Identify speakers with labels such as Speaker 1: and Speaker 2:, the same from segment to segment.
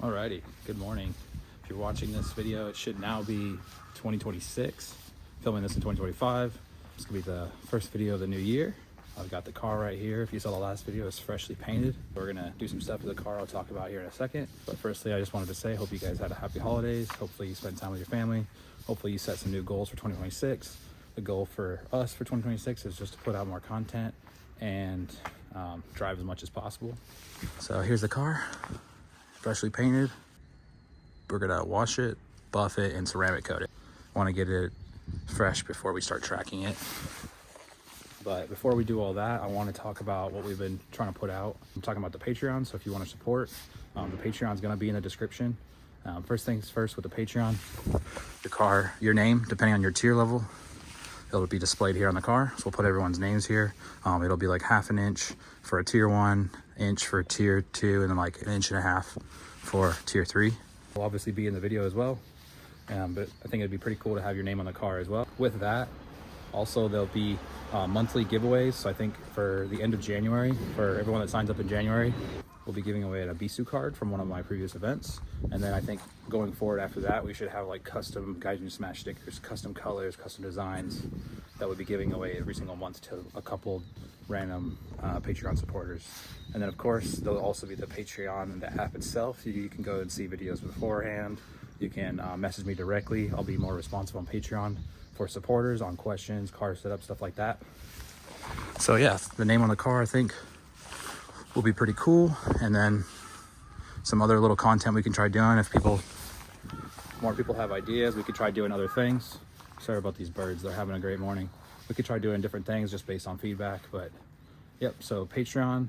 Speaker 1: Alrighty, good morning. If you're watching this video, it should now be 2026. Filming this in 2025. It's gonna be the first video of the new year. I've got the car right here. If you saw the last video, it's freshly painted. We're gonna do some stuff with the car I'll talk about here in a second. But firstly, I just wanted to say, hope you guys had a happy holidays. Hopefully you spent time with your family. Hopefully you set some new goals for 2026. The goal for us for 2026 is just to put out more content and drive as much as possible. So here's the car. Freshly painted. We're gonna wash it, buff it, and ceramic coat it. I want to get it fresh before we start tracking it. But before we do all that, I want to talk about what we've been trying to put out. I'm talking about the Patreon, so if you want to support, the Patreon is going to be in the description. First things first with the Patreon, your name, depending on your tier level, it'll be displayed here on the car. So we'll put everyone's names here. It'll be like 1/2 inch for a tier 1, inch for tier 2, and then like 1.5 inches for tier 3. Will obviously be in the video as well. But I think it'd be pretty cool to have your name on the car as well. With that, also there'll be monthly giveaways. So I think for the end of January, for everyone that signs up in January, we'll be giving away an Abisu card from one of my previous events. And then I think going forward after that, we should have like custom Gaijin Smash stickers, custom colors, custom designs that we'll be giving away every single month to a couple random Patreon supporters. And then of course, there'll also be the Patreon and the app itself. You can go and see videos beforehand. You can message me directly. I'll be more responsive on Patreon for supporters on questions, car setup, stuff like that. So yeah, the name on the car I think will be pretty cool. And then some other little content we can try doing. If more people have ideas, we could try doing other things. Sorry about these birds, they're having a great morning. We could try doing different things just based on feedback. But yep, so Patreon,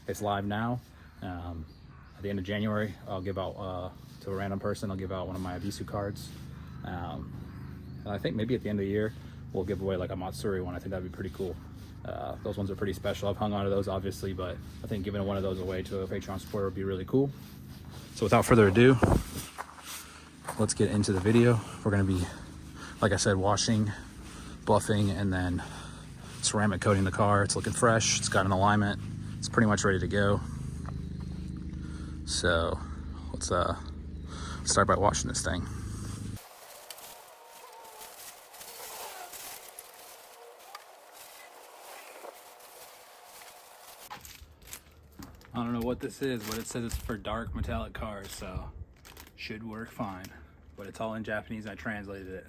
Speaker 1: it's live now. At the end of January, I'll give out to a random person, I'll give out one of my Abisu cards. And I think maybe at the end of the year, we'll give away like a Matsuri one. I think that'd be pretty cool. Those ones are pretty special. I've hung on to those obviously, but I think giving one of those away to a Patreon supporter would be really cool. So without further ado, let's get into the video. We're gonna be, like I said, washing, buffing, and then ceramic coating the car. It's looking fresh, it's got an alignment, it's pretty much ready to go. So let's start by washing this thing. I don't know what this is, but it says it's for dark metallic cars, so should work fine. But it's all in Japanese and I translated it.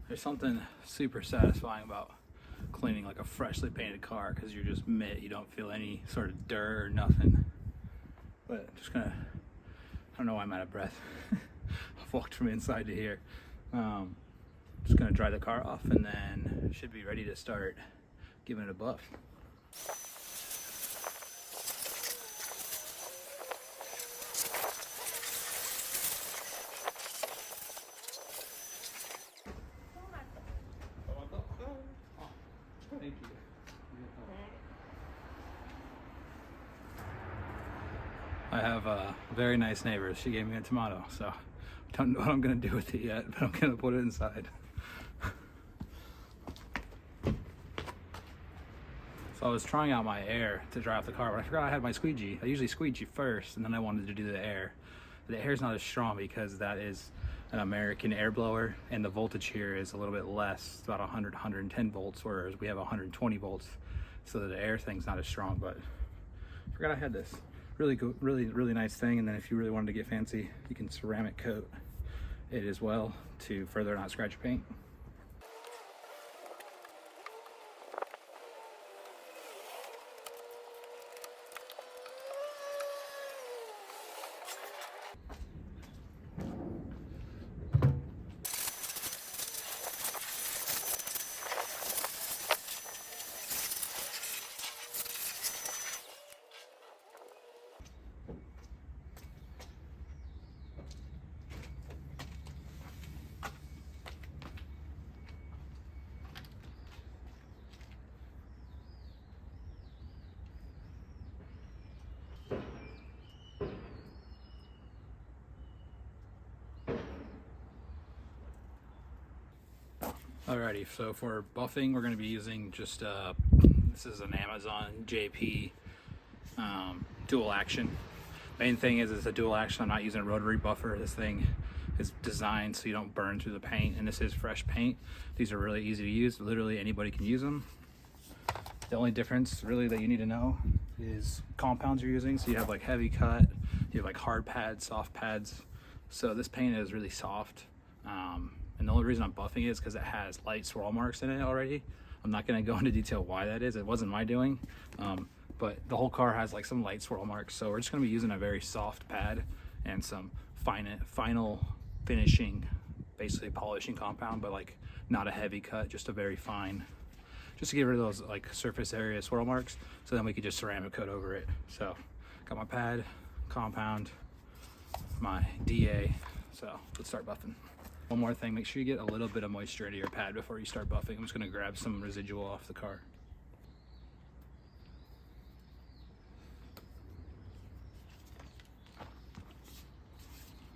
Speaker 1: There's something super satisfying about cleaning like a freshly painted car because you're just mitt, you don't feel any sort of dirt or nothing. But I'm just gonna, I don't know why I'm out of breath. I've walked from inside to here. Just gonna dry the car off and then should be ready to start giving it a buff. Thank you. I have very nice neighbors. She gave me a tomato, so I don't know what I'm gonna do with it yet, but I'm gonna put it inside. So I was trying out my air to dry off the car, but I forgot I had my squeegee. I usually squeegee first, and then I wanted to do the air. The air is not as strong because that is an American air blower, and the voltage here is a little bit less. It's about 100, 110 volts, whereas we have 120 volts. So the air thing's not as strong, but I forgot I had this. Really good, really nice thing. And then if you really wanted to get fancy, you can ceramic coat it as well to further not scratch your paint. Alrighty, so for buffing, we're going to be using just, this is an Amazon JP dual action. Main thing is it's a dual action. I'm not using a rotary buffer. This thing is designed so you don't burn through the paint, and this is fresh paint. These are really easy to use. Literally anybody can use them. The only difference really that you need to know is compounds you're using. So you have like heavy cut, you have like hard pads, soft pads. So this paint is really soft. And the only reason I'm buffing it is because it has light swirl marks in it already. I'm not going to go into detail why that is. It wasn't my doing. But the whole car has like some light swirl marks. So we're just going to be using a very soft pad and some final finishing, basically polishing compound, but like not a heavy cut, just a very fine, just to get rid of those like surface area swirl marks. So then we could just ceramic coat over it. So got my pad, compound, my DA. So let's start buffing. One more thing, make sure you get a little bit of moisture into your pad before you start buffing. I'm just gonna grab some residual off the car.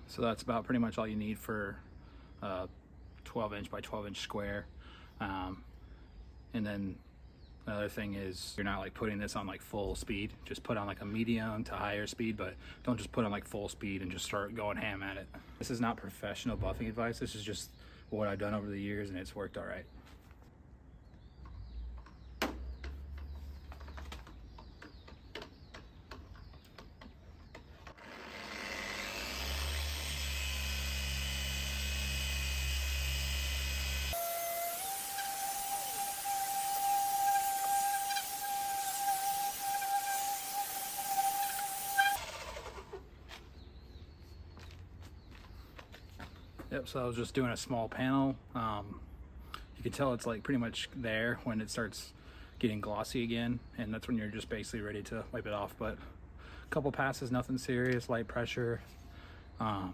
Speaker 1: So that's about pretty much all you need for 12-inch by 12-inch square. And then another thing is you're not like putting this on like full speed. Just put on like a medium to higher speed, but don't just put on like full speed and just start going ham at it. This is not professional buffing advice. This is just what I've done over the years, and it's worked all right. Yep, so I was just doing a small panel. You can tell it's like pretty much there when it starts getting glossy again, and that's when you're just basically ready to wipe it off. But a couple passes, nothing serious, light pressure. Yeah,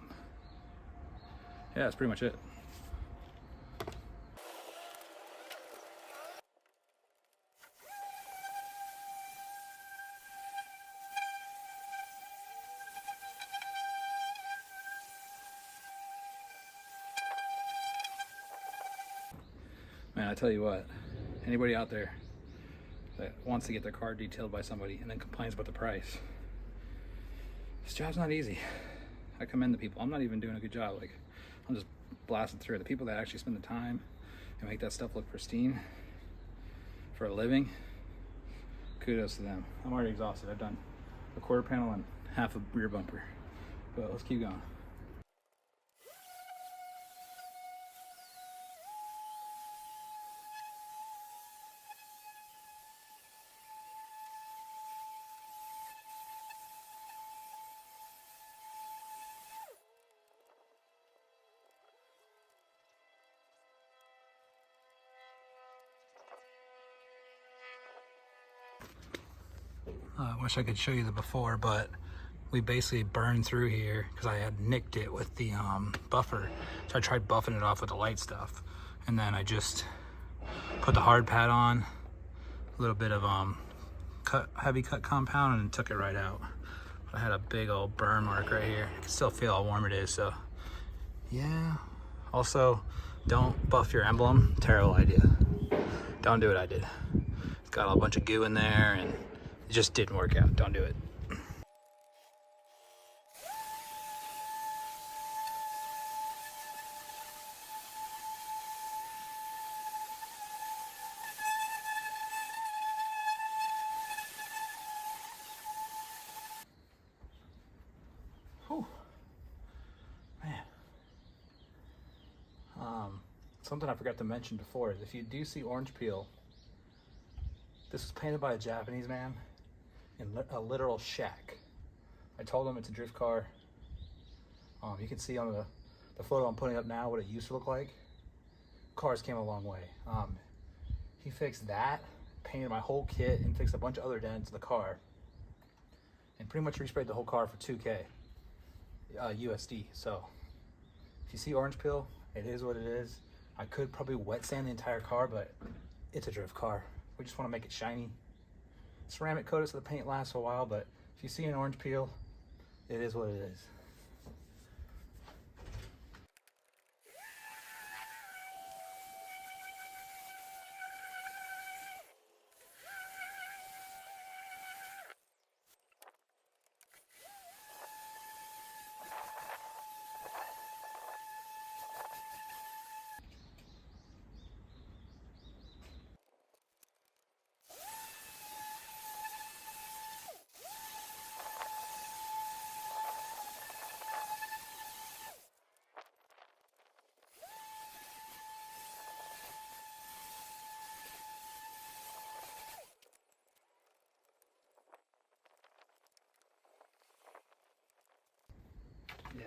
Speaker 1: that's pretty much it. Man, I tell you what, anybody out there that wants to get their car detailed by somebody and then complains about the price, this job's not easy. I commend the people. I'm not even doing a good job. Like, I'm just blasting through it. The people that actually spend the time and make that stuff look pristine for a living, kudos to them. I'm already exhausted. I've done a quarter panel and half a rear bumper, but let's keep going. I wish I could show you the before, but we basically burned through here because I had nicked it with the buffer. So I tried buffing it off with the light stuff, and then I just put the hard pad on, a little bit of heavy cut compound, and took it right out. But I had a big old burn mark right here. You can still feel how warm it is, so yeah. Also, don't buff your emblem. Terrible idea. Don't do what I did. It's got a bunch of goo in there, and it just didn't work out. Don't do it. Whew. Man. Something I forgot to mention before is if you do see orange peel, this was painted by a Japanese man in a literal shack. I told him it's a drift car. You can see on the photo I'm putting up now what it used to look like. Cars came a long way. He fixed that, painted my whole kit, and fixed a bunch of other dents in the car, and pretty much resprayed the whole car for $2K USD. So if you see orange peel, it is what it is. I could probably wet sand the entire car, but it's a drift car. We just want to make it shiny. Ceramic coat it so the paint lasts a while, but if you see an orange peel, it is what it is.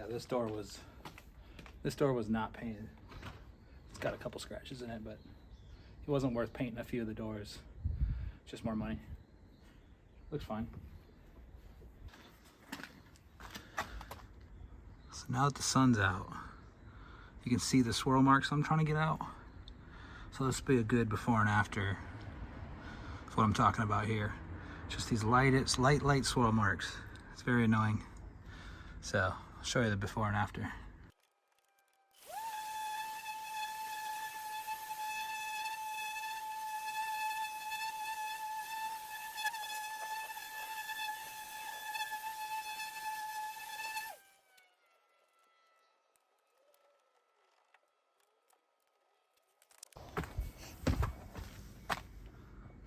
Speaker 1: Yeah, this door was not painted. It's got a couple scratches in it, but it wasn't worth painting a few of the doors. Just more money. Looks fine. So now that the sun's out, you can see the swirl marks I'm trying to get out. So this will be a good before and after. That's what I'm talking about here. Just these light swirl marks. It's very annoying. So I'll show you the before and after.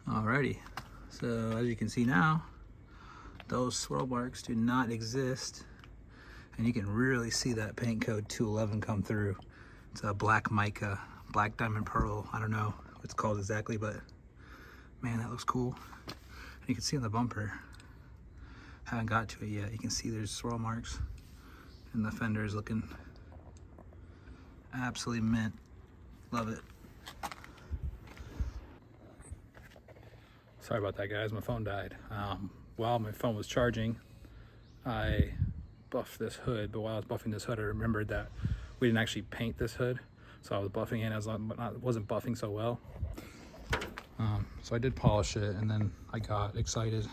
Speaker 1: Alrighty, so as you can see now, those swirl marks do not exist, and you can really see that paint code 211 come through. It's a black mica, black diamond pearl. I don't know what it's called exactly, but man, that looks cool. And you can see on the bumper, haven't got to it yet, you can see there's swirl marks, and the fender is looking absolutely mint. Love it. Sorry about that, guys. My phone died. While my phone was charging, I buffed this hood, but while I was buffing this hood, I remembered that we didn't actually paint this hood. So I was buffing it, I wasn't buffing so well. So I did polish it, and then I got excited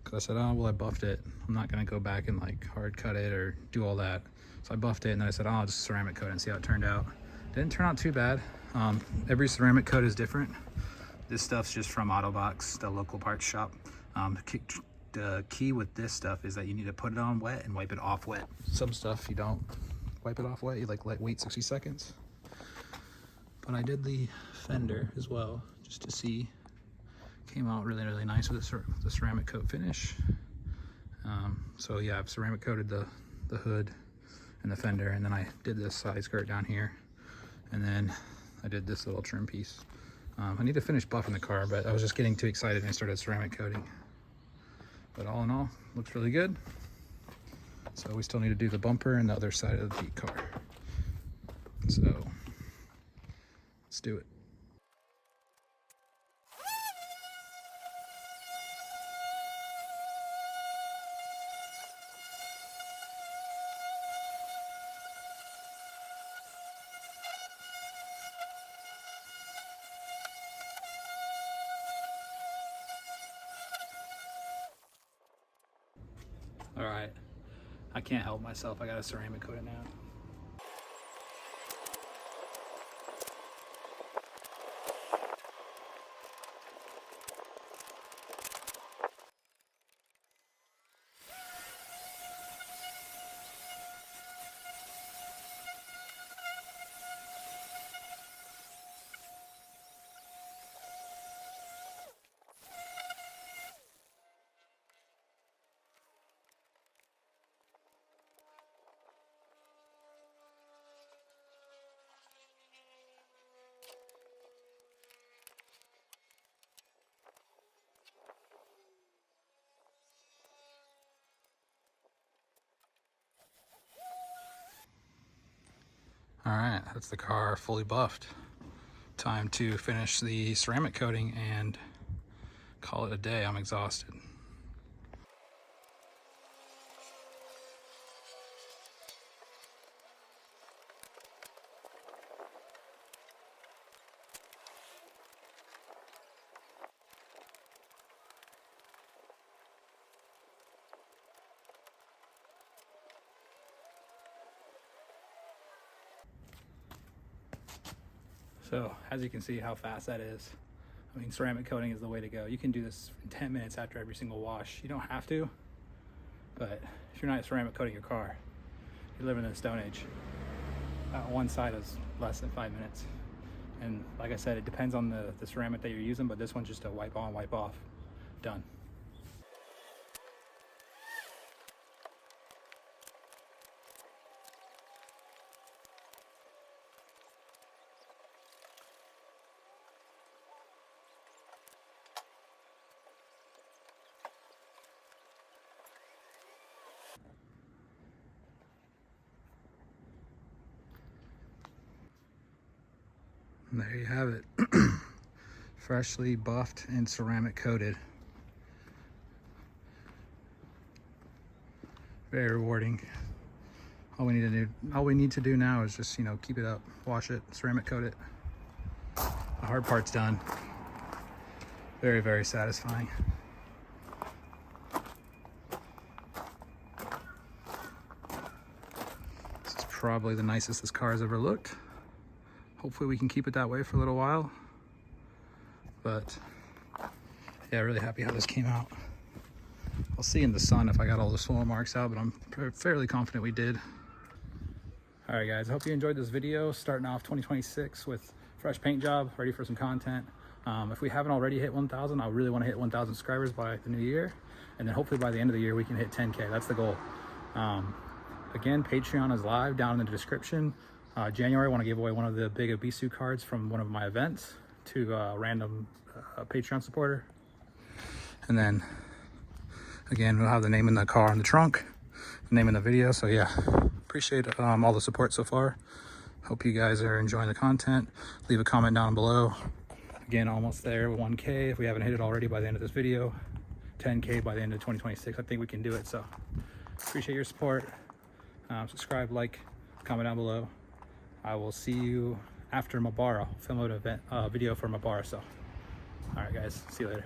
Speaker 1: because I said, oh, well, I buffed it. I'm not gonna go back and like hard cut it or do all that. So I buffed it, and then I said, oh, I'll just ceramic coat it and see how it turned out. Didn't turn out too bad. Every ceramic coat is different. This stuff's just from Autobox, the local parts shop. The key with this stuff is that you need to put it on wet and wipe it off wet. Some stuff you don't wipe it off wet, you like wait 60 seconds. But I did the fender as well, just to see. Came out really, really nice with the ceramic coat finish. So yeah, I've ceramic coated the hood and the fender, and then I did this side skirt down here. And then I did this little trim piece. I need to finish buffing the car, but I was just getting too excited and I started ceramic coating. But all in all, looks really good. So we still need to do the bumper and the other side of the car. So let's do it. All right, I can't help myself. I got to ceramic coat it now. All right, that's the car fully buffed. Time to finish the ceramic coating and call it a day. I'm exhausted. So as you can see how fast that is. I mean, ceramic coating is the way to go. You can do this in 10 minutes after every single wash. You don't have to, but if you're not ceramic coating your car, you're living in the Stone Age. One side is less than 5 minutes. And like I said, it depends on the ceramic that you're using, but this one's just a wipe on, wipe off. Done. And there you have it. Freshly buffed and ceramic coated. Very rewarding. All we need to do now is just, you know, keep it up, wash it, ceramic coat it. The hard part's done. Very, very satisfying. This is probably the nicest this car has ever looked. Hopefully we can keep it that way for a little while. But yeah, really happy how this came out. I'll see in the sun if I got all the swirl marks out, but I'm fairly confident we did. All right, guys, I hope you enjoyed this video. Starting off 2026 with fresh paint job, ready for some content. If we haven't already hit 1,000, I really want to hit 1,000 subscribers by the new year. And then hopefully by the end of the year, we can hit 10K. That's the goal. Again, Patreon is live down in the description. January, I want to give away one of the big Abisu cards from one of my events to a random Patreon supporter. And then, again, we'll have the name in the car in the trunk, the name in the video. So yeah, appreciate all the support so far. Hope you guys are enjoying the content. Leave a comment down below. Again, almost there, 1K if we haven't hit it already by the end of this video. 10K by the end of 2026. I think we can do it. So appreciate your support. Subscribe, like, comment down below. I will see you after Mabara. I'll film an event video for Mabara. So, all right, guys, see you later.